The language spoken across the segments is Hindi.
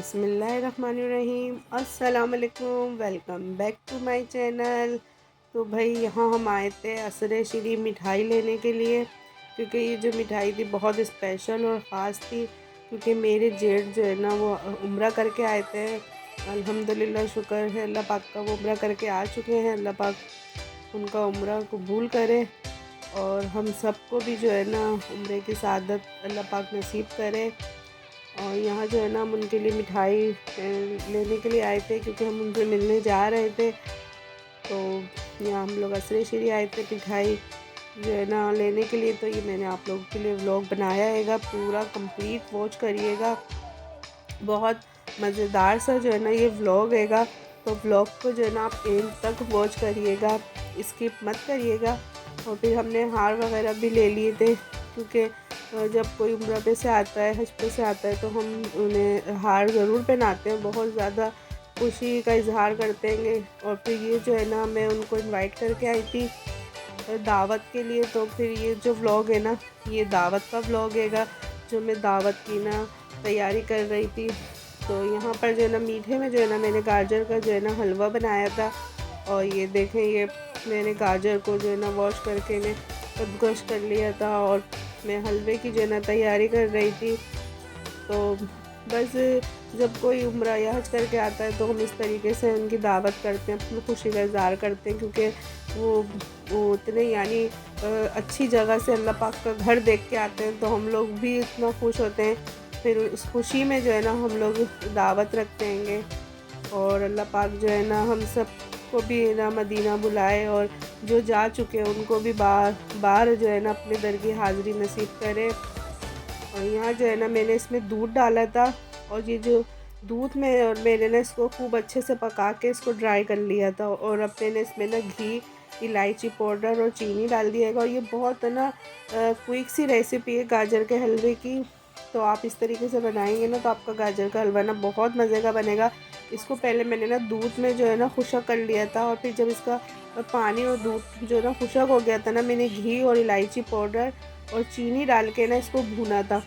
बिस्मिल्लाहिर्रहमानिर्रहीम। अस्सलाम वालेकुम, welcome back to my channel. तो भाई यहाँ हम आए थे असरे श्री मिठाई लेने के लिए, क्योंकि ये जो मिठाई थी बहुत स्पेशल और ख़ास थी। क्योंकि मेरे जेठ जो है ना वो उम्रा करके आए थे। अल्हम्दुलिल्लाह, शुक्र है अल्लाह पाक का, वो उम्रा करके आ चुके हैं। अल्लाह पाक उनका उम्रा कबूल करे और हम सबको भी जो है ना उम्रे की सआदत अल्लाह पाक नसीब करे। और यहाँ जो है ना हम उनके लिए मिठाई लेने के लिए आए थे, क्योंकि हम उनसे मिलने जा रहे थे। तो यहाँ हम लोग असरे श्री आए थे मिठाई जो है ना लेने के लिए। तो ये मैंने आप लोगों के लिए व्लॉग बनाया हैगा, पूरा कंप्लीट वॉच करिएगा। बहुत मज़ेदार सा जो है ना ये व्लॉग हैगा। तो व्लॉग को जो है ना आप एंड तक वॉच करिएगा, स्किप मत करिएगा। और फिर हमने हार वगैरह भी ले लिए थे, क्योंकि जब कोई उम्रा पे से आता है, हज पे से आता है, तो हम उन्हें हार ज़रूर पहनाते हैं। बहुत ज़्यादा खुशी का इजहार करते हैं। और फिर ये जो है ना मैं उनको इनवाइट करके आई थी दावत के लिए। तो फिर ये जो व्लॉग है ना ये दावत का व्लॉग हैगा, जो मैं दावत की ना तैयारी कर रही थी। तो यहाँ पर जो है ना मीठे में जो है ना मैंने गाजर का जो है ना हलवा बनाया था। और ये देखें, ये मैंने गाजर को जो है ना वॉश करके इन्हें कद्दूकस कर लिया था और मैं हलवे की जो है ना तैयारी कर रही थी। तो बस जब कोई उम्रा या हज करके आता है तो हम इस तरीके से उनकी दावत करते हैं, अपनी खुशी का इज़हार करते हैं। क्योंकि वो इतने यानी अच्छी जगह से अल्लाह पाक का घर देख के आते हैं, तो हम लोग भी इतना खुश होते हैं। फिर उस खुशी में जो है ना हम लोग दावत रखते हैं। और अल्लाह पाक जो है ना हम सब को भी ना मदीना बुलाए, और जो जा चुके हैं उनको भी बार बार जो है ना अपने दर की हाज़िरी नसीब करे। और यहाँ जो है ना मैंने इसमें दूध डाला था, और ये जो दूध में और मैंने ना इसको खूब अच्छे से पका के इसको ड्राई कर लिया था। और अब मैंने इसमें ना घी, इलायची पाउडर और चीनी डाल दिया है। और ये बहुत है ना क्विक सी रेसिपी है गाजर के हलवे की। तो आप इस तरीके से बनाएंगे ना तो आपका गाजर का हलवा ना बहुत मज़े का बनेगा। इसको पहले मैंने ना दूध में जो है ना खुशक कर लिया था, और फिर जब इसका पानी और दूध जो है ना खुशक हो गया था ना, मैंने घी और इलायची पाउडर और चीनी डाल के ना इसको भूना था।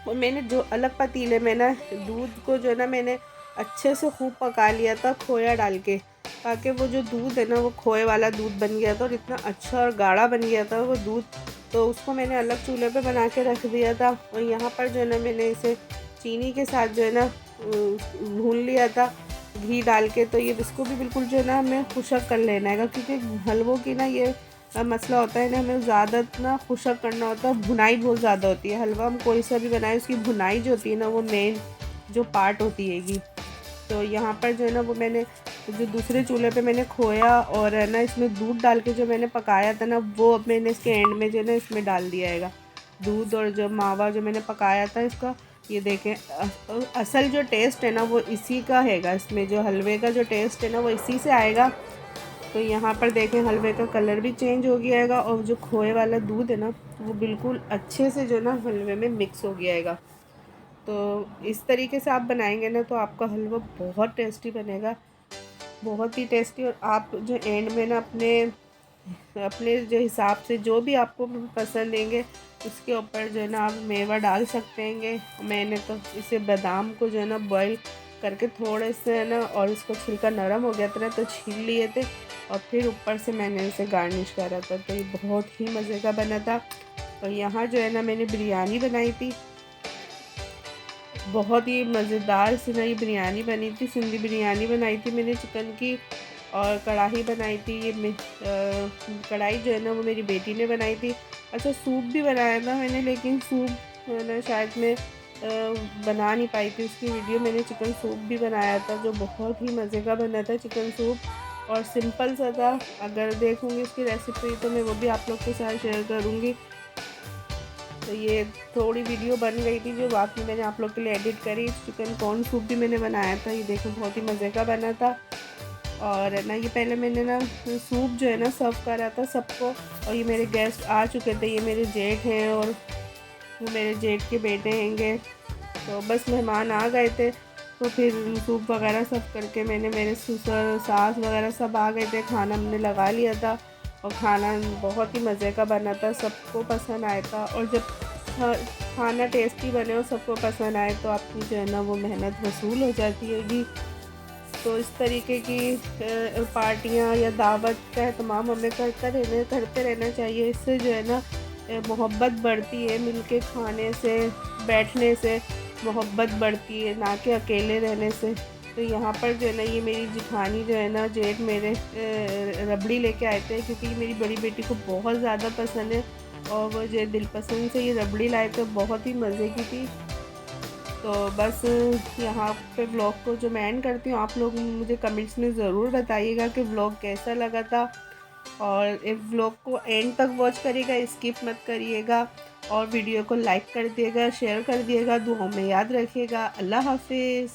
और मैंने जो अलग पतीले में ना दूध को जो है ना मैंने अच्छे से खूब पका लिया था खोया डाल के, ताकि वो जो दूध है ना वो खोए वाला दूध बन गया था और इतना अच्छा और गाढ़ा बन गया था वो दूध। तो उसको मैंने अलग चूल्हे पे बना के रख दिया था। और यहाँ पर जो है ना मैंने इसे चीनी के साथ जो है ना भून लिया था घी डाल के। तो ये इसको भी बिल्कुल जो है ना हमें खुशक कर लेना है, क्योंकि हलवों की ना ये मसला होता है ना, हमें ज़्यादा ना खुशक करना होता है, भुनाई बहुत ज़्यादा होती है। हलवा हम कोई सा भी बनाए उसकी भुनाई जो होती है ना वो मेन जो पार्ट होती हैगी। तो यहाँ पर जो है ना वो मैंने जो दूसरे चूल्हे पे मैंने खोया और है ना इसमें दूध डाल के जो मैंने पकाया था ना, वो अब मैंने इसके एंड में जो है ना इसमें डाल दिया हैगा दूध। और जो मावा जो मैंने पकाया था इसका, ये देखें, असल जो टेस्ट है ना वो इसी का हैगा। इसमें जो हलवे का जो टेस्ट है ना वो इसी से आएगा। तो यहाँ पर देखें हलवे का कलर भी चेंज हो गया हैगा, और जो खोए वाला दूध है ना वो बिल्कुल अच्छे से जो है ना हलवे में मिक्स हो गया हैगा। तो इस तरीके से आप बनाएंगे ना तो आपका हलवा बहुत टेस्टी बनेगा, बहुत ही टेस्टी। और आप जो एंड में ना अपने अपने जो हिसाब से जो भी आपको पसंद देंगे उसके ऊपर जो है ना आप मेवा डाल सकते हैं। मैंने तो इसे बादाम को जो है ना बॉईल करके थोड़े से है ना, और इसको छिलका नरम हो गया था ना तो छील लिए थे, और फिर ऊपर से मैंने इसे गार्निश करा था। तो ये बहुत ही मज़े का बना था। और यहाँ जो है ना मैंने बिरयानी बनाई थी, बहुत ही मज़ेदार सी नई बिरयानी बनी थी। सिंधी बिरयानी बनाई थी मैंने चिकन की, और कढ़ाई बनाई थी। ये कढ़ाई जो है ना वो मेरी बेटी ने बनाई थी। अच्छा, सूप भी बनाया था मैंने, लेकिन सूप ना शायद मैं बना नहीं पाई थी उसकी वीडियो। मैंने चिकन सूप भी बनाया था जो बहुत ही मज़े का बना था चिकन सूप, और सिंपल सा था। अगर देखूँगी इसकी रेसिपी तो मैं वो भी आप लोग के साथ शेयर करूँगी। तो ये थोड़ी वीडियो बन गई थी जो बाकी मैंने आप लोग के लिए एडिट करी। चिकन कॉर्न सूप भी मैंने बनाया था, ये देखो बहुत ही मज़े का बना था। और ना ये पहले मैंने ना सूप जो है ना सर्व करा था सबको। और ये मेरे गेस्ट आ चुके थे, ये मेरे जेठ हैं और वो मेरे जेठ के बेटे हैंगे। तो बस मेहमान आ गए थे, तो फिर सूप वगैरह सब करके मैंने, मेरे ससुर सास वगैरह सब आ गए थे, खाना हमने लगा लिया था। और खाना बहुत ही मज़े का बना था, सबको पसंद आया था। और जब खाना टेस्टी बने और सबको पसंद आए तो आपकी जो है ना वो मेहनत वसूल हो जाती हैगी। तो इस तरीके की पार्टियां या दावत का एहतमाम हमें करते रहना चाहिए। इससे जो है ना मोहब्बत बढ़ती है, मिलके खाने से बैठने से मोहब्बत बढ़ती है, ना कि अकेले रहने से। तो यहाँ पर जो है ना ये मेरी जिठानी जो है ना जेठ मेरे रबड़ी लेके आए थे, क्योंकि मेरी बड़ी बेटी को बहुत ज़्यादा पसंद है और वो जो दिलपसंद से ये रबड़ी लाए थे बहुत ही मज़े की थी। तो बस यहाँ पे व्लॉग को जो मैं एंड करती हूँ, आप लोग मुझे कमेंट्स में ज़रूर बताइएगा कि व्लॉग कैसा लगा था। और इस व्लॉग को एंड तक वॉच करिएगा, स्किप मत करिएगा। और वीडियो को लाइक कर दिएगा, शेयर कर दिएगा, दुआओं में याद रखिएगा। अल्लाह हाफिज़।